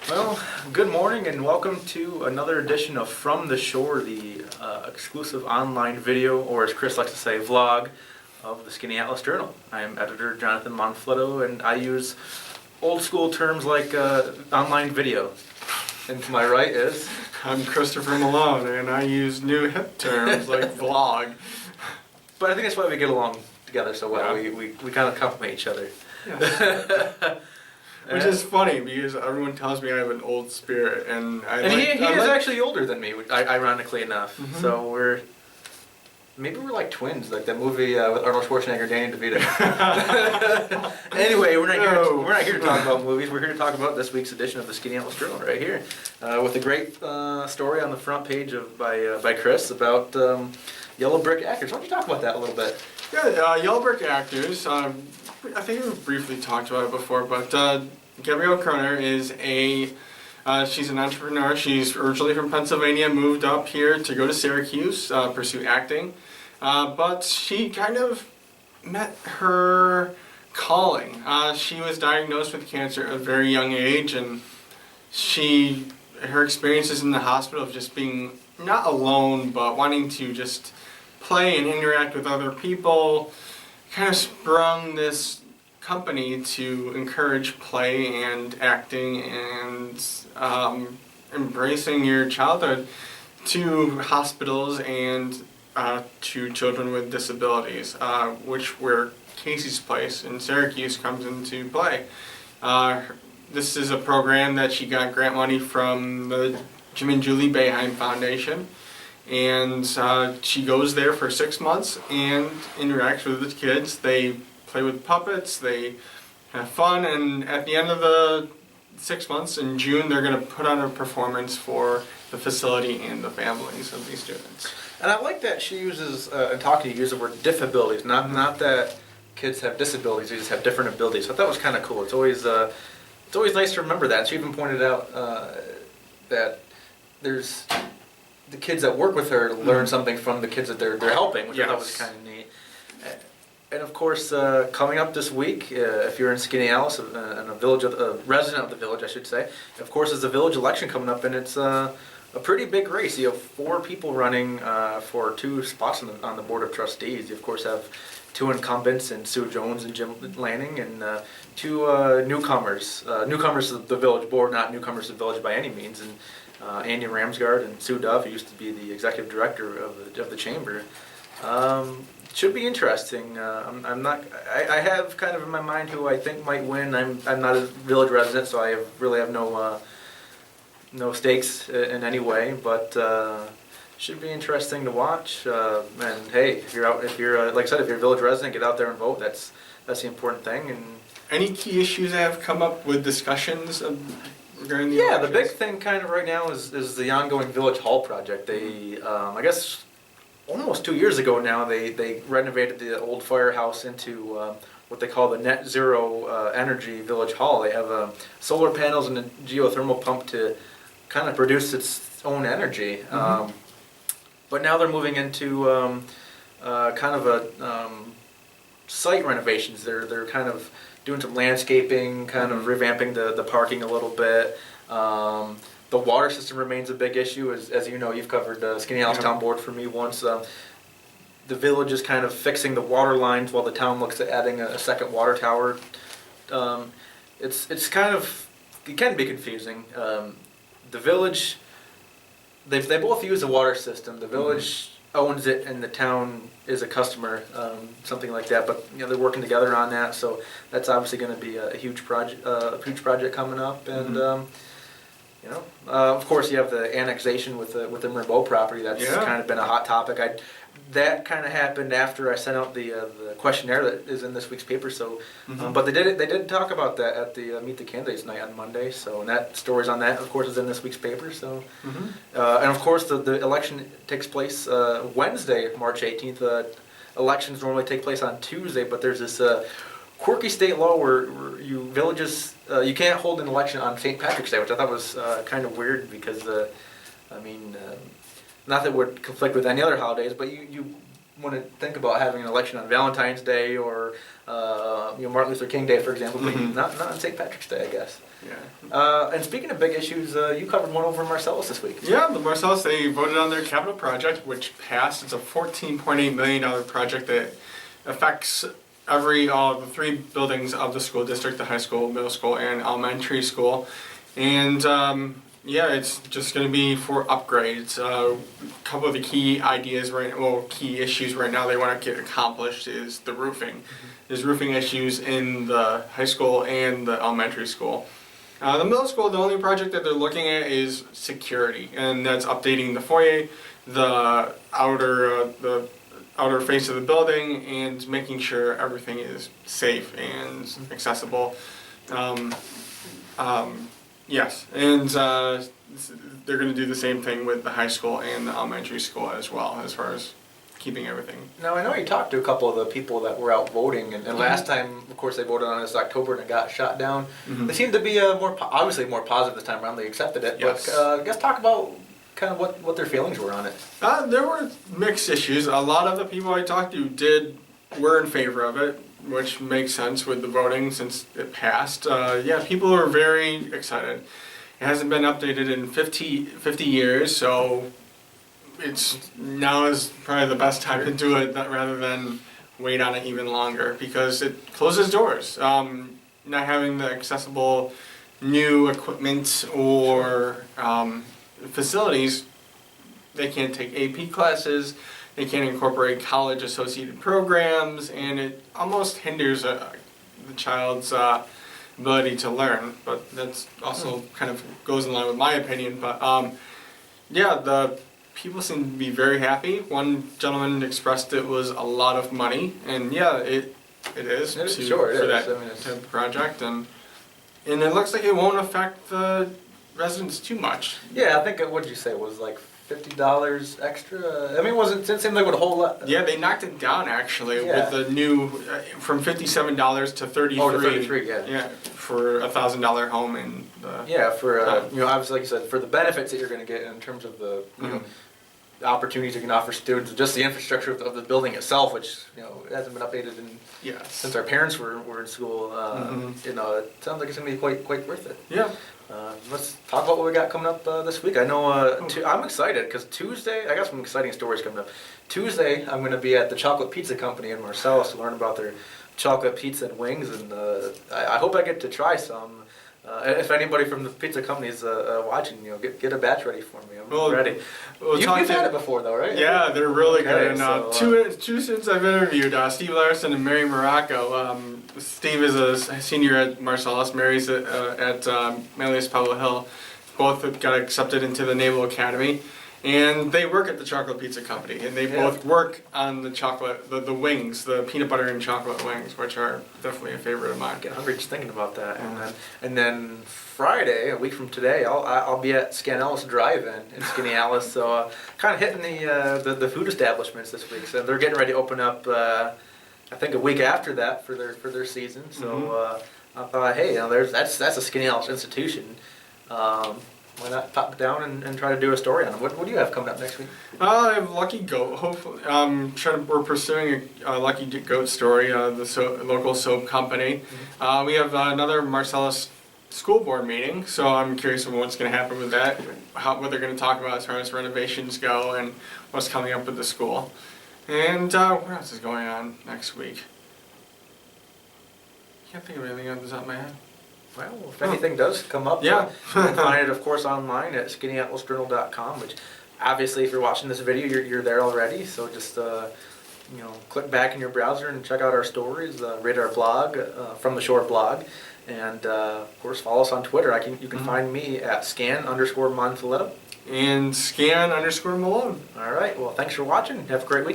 Well, good morning and welcome to another edition of From the Shore, the exclusive online video, or as Chris likes to say, vlog of the Skaneateles Journal. I am editor Jonathan Monfiletto, and I use old school terms like online video. And to my right is... I'm Christopher Malone, and I use new hip terms like vlog. But I think that's why we get along together so well. Yeah. We kind of compliment each other. Yeah. Which is funny because everyone tells me I have an old spirit, and he is actually older than me, ironically enough. Mm-hmm. So maybe we're like twins, like that movie with Arnold Schwarzenegger, Danny DeVito. Anyway, we're not here to talk about movies. We're here to talk about this week's edition of the Skaneateles Journal right here, with a great story on the front page by Chris about yellow brick actors. Why don't you talk about that a little bit? Yeah, yellow brick actors. I think we briefly talked about it before, but Gabrielle Kroner is she's an entrepreneur. She's originally from Pennsylvania, moved up here to go to Syracuse, pursue acting. But she kind of met her calling. She was diagnosed with cancer at a very young age, and her experiences in the hospital of just being not alone, but wanting to just play and interact with other people kind of sprung this company to encourage play and acting and embracing your childhood to hospitals and to children with disabilities, where Casey's Place in Syracuse comes into play. This is a program that she got grant money from the Jim and Julie Boeheim Foundation. And she goes there for 6 months and interacts with the kids. They play with puppets, they have fun, and at the end of the 6 months, in June, they're going to put on a performance for the facility and the families of these students. And I like that she uses, in talking, you use the word diffabilities, not that kids have disabilities, they just have different abilities. So I thought that was kind of cool. It's always nice to remember that. She even pointed out that there's... the kids that work with her learn something from the kids that they're helping, which I thought was kind of neat. And of course, coming up this week, if you're in Skaneateles, and a resident of the village, I should say, of course, is the village election coming up, and it's a pretty big race. You have 4 people running for 2 spots on the board of trustees. You of course have 2 incumbents, and Sue Jones and Jim Lanning, and 2 newcomers. Newcomers to the village board, not newcomers to the village by any means. And Andy Ramsgaard and Sue Dove, who used to be the executive director of the chamber. Should be interesting. I have kind of in my mind who I think might win. I'm not a village resident, so I really have no stakes in any way. But should be interesting to watch. And hey, if you're like I said, if you're a village resident, get out there and vote. That's the important thing. And any key issues that have come up with discussions regarding the elections? The big thing kind of right now is the ongoing Village Hall project. They, I guess, almost 2 years ago now, they renovated the old firehouse into what they call the net zero energy Village Hall. They have solar panels and a geothermal pump to kind of produce its own energy. Mm-hmm. But now they're moving into kind of a site renovations. They're kind of doing some landscaping, kind of revamping the parking a little bit. The water system remains a big issue, as you know. You've covered Skaneateles Town Board for me once. The village is kind of fixing the water lines while the town looks at adding a second water tower. It's kind of, it can be confusing. The village, they both use the water system. The village owns it and the town is a customer, something like that. But they're working together on that, so that's obviously going to be a huge project coming up. And of course, you have the annexation with the Merbeau property. That's kind of been a hot topic. That kind of happened after I sent out the questionnaire that is in this week's paper. So, but they did talk about that at the Meet the Candidates night on Monday. So, and that stories on that, of course, is in this week's paper. So, and of course, the election takes place Wednesday, March 18th. Elections normally take place on Tuesday, but there's this quirky state law where villages you can't hold an election on St. Patrick's Day, which I thought was kind of weird because not that it would conflict with any other holidays, but you want to think about having an election on Valentine's Day or Martin Luther King Day, for example, but not on St. Patrick's Day, I guess. Yeah. And speaking of big issues, you covered one over in Marcellus this week. Yeah, the Marcellus, they voted on their capital project, which passed. It's a $14.8 million project that affects all the 3 buildings of the school district, the high school, middle school, and elementary school. And yeah, it's just going to be for upgrades. A couple of the key key issues right now they want to get accomplished is the roofing. There's roofing issues in the high school and the elementary school. The middle school, the only project that they're looking at is security, and that's updating the foyer, the outer face of the building, and making sure everything is safe and accessible. Yes, and they're going to do the same thing with the high school and the elementary school as well, as far as keeping everything. Now, I know you talked to a couple of the people that were out voting, and last time, of course, they voted on this October and it got shot down. They seemed to be obviously more positive this time around. They accepted it, Yes. but I guess talk about kind of what their feelings were on it. There were mixed issues. A lot of the people I talked to were in favor of it, which makes sense with the voting since it passed. Yeah, people are very excited. It hasn't been updated in 50 years, so now is probably the best time to do it rather than wait on it even longer, because it closes doors. Not having the accessible new equipment or facilities, they can't take AP classes, they can't incorporate college associated programs, and it almost hinders the child's ability to learn. But that's also kind of goes in line with my opinion. But yeah, the people seem to be very happy. One gentleman expressed it was a lot of money, and yeah, it is for that type of project, and it looks like it won't affect the residents too much. Yeah, I think what did you say it was like $50 extra? I mean, it didn't seem like a whole lot. Yeah, they knocked it down actually with the new from $57 to $33. Oh, to 33, yeah. Yeah, for $1,000 home in the. For obviously, like you said, for the benefits that you're going to get in terms of the the opportunities you can offer students, just the infrastructure of the building itself, which it hasn't been updated since our parents were in school. It sounds like it's going to be quite worth it. Yeah. Let's talk about what we got coming up this week. I know I'm excited because Tuesday, I got some exciting stories coming up. Tuesday, I'm going to be at the Chocolate Pizza Company in Marcellus to learn about their chocolate pizza and wings, and I hope I get to try some. If anybody from the pizza company is watching, get a batch ready for me. I'm ready. You've had it before, though, right? Yeah, they're really good. So, two students I've interviewed, Steve Larson and Mary Morocco. Steve is a senior at Marcellus. Mary's at Malleus Pebble Hill. Both got accepted into the Naval Academy. And they work at the Chocolate Pizza Company, and they both work on the chocolate, the wings, the peanut butter and chocolate wings, which are definitely a favorite of mine. I get hungry just thinking about that. And then Friday, a week from today, I'll be at Skaneateles Drive-In in Skaneateles, so kind of hitting the food establishments this week. So they're getting ready to open up, I think a week after that for their season. So I thought, hey, that's a Skaneateles institution. Why not pop down and try to do a story on them? What do you have coming up next week? I have Lucky Goat. Hopefully, we're pursuing a Lucky Goat story. The local soap company. We have another Marcellus school board meeting, so I'm curious about what's going to happen with that. What they're going to talk about as far as renovations go, and what's coming up with the school. And what else is going on next week? Can't think of anything off the top of my head. Well, if anything does come up, you can find it, of course, online at Skaneatelesjournal.com, which obviously if you're watching this video, you're there already. So just, click back in your browser and check out our stories, read our blog, From the Shore blog. And, of course, follow us on Twitter. You can find me at Scan_Monfiletto. And Scan_Malone. All right. Well, thanks for watching. Have a great weekend.